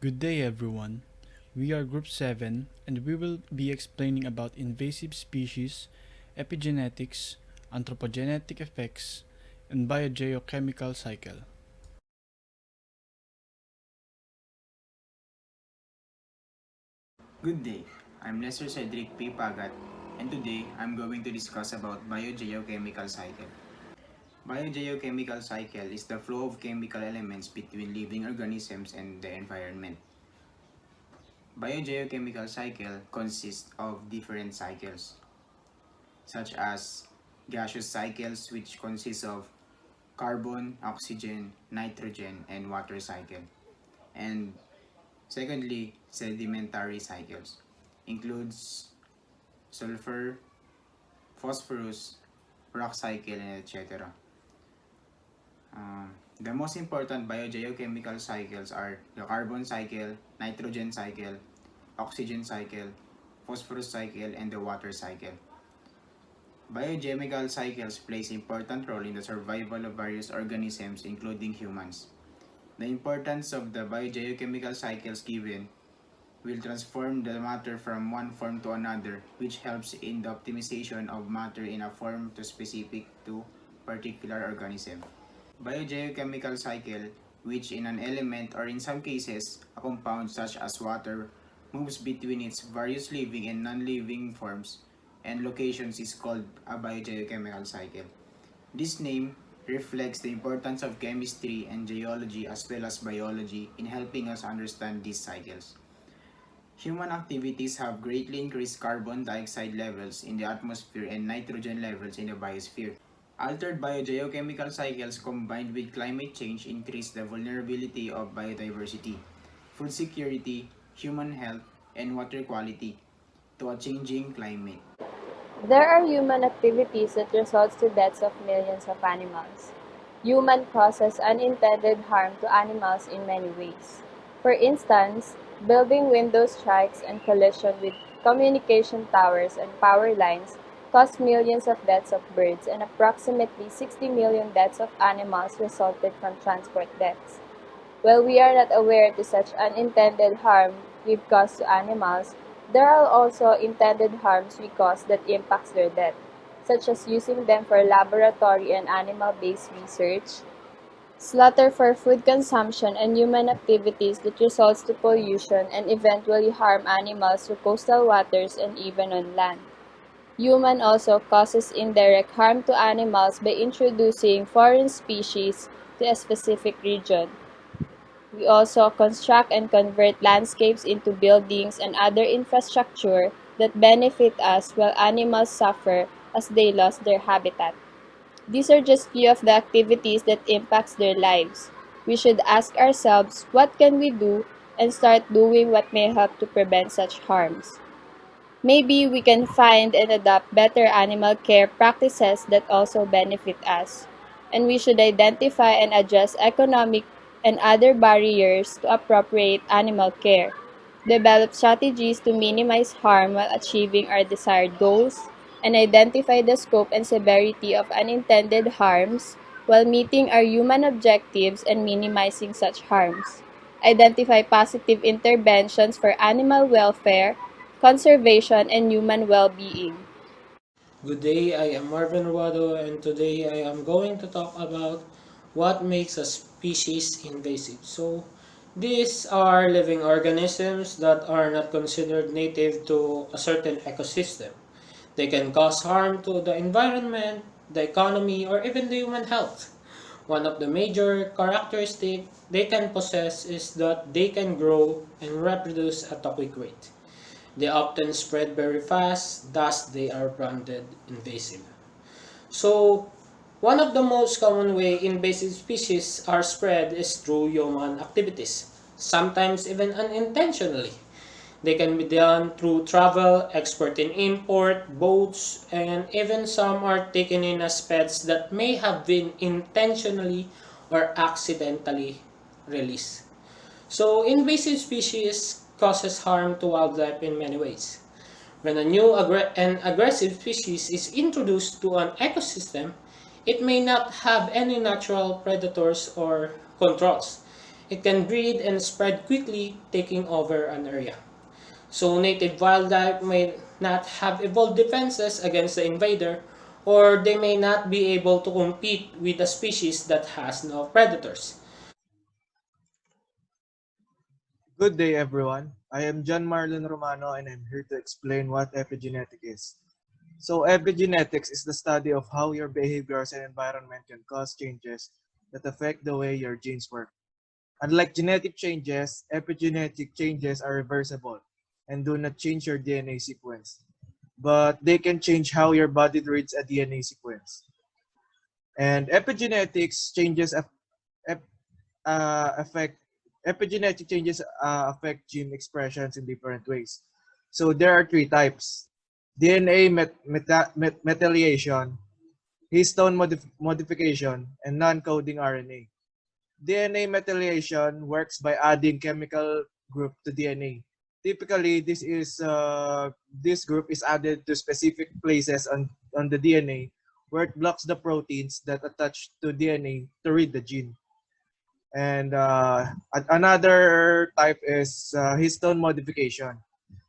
Good day everyone. We are Group 7 and we will be explaining about invasive species, epigenetics, anthropogenetic effects, and biogeochemical cycle. Good day, I'm Lester Cedric P. Pagat, and today I'm going to discuss about biogeochemical cycle. Biogeochemical cycle is the flow of chemical elements between living organisms and the environment. Biogeochemical cycle consists of different cycles, such as gaseous cycles, which consists of carbon, oxygen, nitrogen, and water cycle. And secondly, sedimentary cycles includes sulfur, phosphorus, rock cycle, and etc. The most important biogeochemical cycles are the carbon cycle, nitrogen cycle, oxygen cycle, phosphorus cycle, and the water cycle. Biochemical cycles plays important role in the survival of various organisms including humans. The importance of the biogeochemical cycles given will transform the matter from one form to another, which helps in the optimization of matter in a form to specific to particular organism. Biogeochemical cycle, which in an element or in some cases a compound such as water moves between its various living and non-living forms and locations, is called a biogeochemical cycle. This name reflects the importance of chemistry and geology as well as biology in helping us understand these cycles. Human activities have greatly increased carbon dioxide levels in the atmosphere and nitrogen levels in the biosphere. Altered biogeochemical cycles combined with climate change increase the vulnerability of biodiversity, food security, human health, and water quality to a changing climate. There are human activities that results to deaths of millions of animals. Human causes unintended harm to animals in many ways. For instance, building window strikes and collision with communication towers and power lines caused millions of deaths of birds and approximately 60 million deaths of animals resulted from transport deaths. While we are not aware to such unintended harm we've caused to animals, there are also intended harms we cause that impacts their death, such as using them for laboratory and animal-based research, slaughter for food consumption, and human activities that results to pollution and eventually harm animals through coastal waters and even on land. Human also causes indirect harm to animals by introducing foreign species to a specific region. We also construct and convert landscapes into buildings and other infrastructure that benefit us while animals suffer as they lost their habitat. These are just few of the activities that impacts their lives. We should ask ourselves what can we do and start doing what may help to prevent such harms. Maybe we can find and adopt better animal care practices that also benefit us. And we should identify and address economic and other barriers to appropriate animal care. Develop strategies to minimize harm while achieving our desired goals, and identify the scope and severity of unintended harms while meeting our human objectives and minimizing such harms. Identify positive interventions for animal welfare, conservation, and human well-being. Good day, I am Marvin Ruado, and today I am going to talk about what makes a species invasive. These are living organisms that are not considered native to a certain ecosystem. They can cause harm to the environment, the economy, or even the human health. One of the major characteristics they can possess is that they can grow and reproduce at a quick rate. They often spread very fast, thus they are branded invasive. So, one of the most common way invasive species are spread is through human activities, sometimes even unintentionally. They can be done through travel, export and import, boats, and even some are taken in as pets that may have been intentionally or accidentally released. So, invasive species causes harm to wildlife in many ways. When a new and aggressive species is introduced to an ecosystem, it may not have any natural predators or controls. It can breed and spread quickly, taking over an area. So native wildlife may not have evolved defenses against the invader, or they may not be able to compete with a species that has no predators. Good day, everyone. I am John Marlon Romano, and I'm here to explain what epigenetic is. So, epigenetics is the study of how your behaviors and environment can cause changes that affect the way your genes work. Unlike genetic changes, epigenetic changes are reversible and do not change your DNA sequence, but they can change how your body reads a DNA sequence. And epigenetics changes ap- affect epigenetic changes affect gene expressions in different ways. So there are three types: DNA methylation, histone modification, and non-coding RNA. DNA methylation works by adding chemical group to DNA. Typically, this group is added to specific places on the DNA where it blocks the proteins that attach to DNA to read the gene. And another type is histone modification.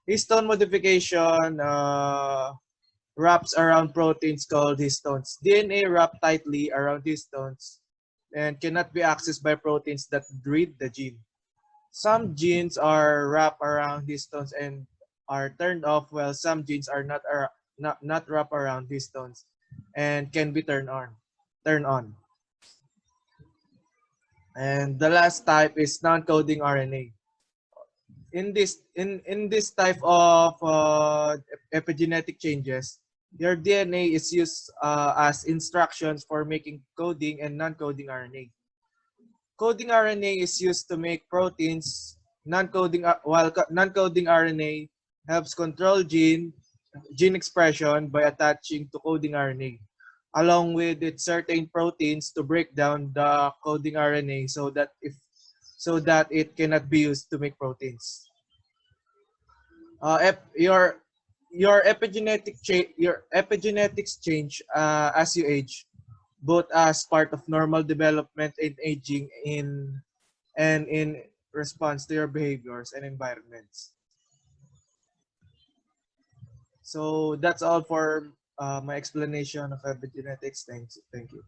Histone modification wraps around proteins called histones. DNA wrap tightly around histones and cannot be accessed by proteins that read the gene. Some genes are wrapped around histones and are turned off, while some genes are not wrapped around histones and can be turned on. Turn on. And the last type is non-coding RNA. In this type of epigenetic changes, your DNA is used as instructions for making coding and non-coding RNA. Coding RNA is used to make proteins. Non-coding RNA helps control gene expression by attaching to coding RNA, along with its certain proteins to break down the coding RNA so that it cannot be used to make proteins. Your epigenetics change as you age, both as part of normal development and aging in response to your behaviors and environments. So that's all for my explanation of epigenetics. Thank you.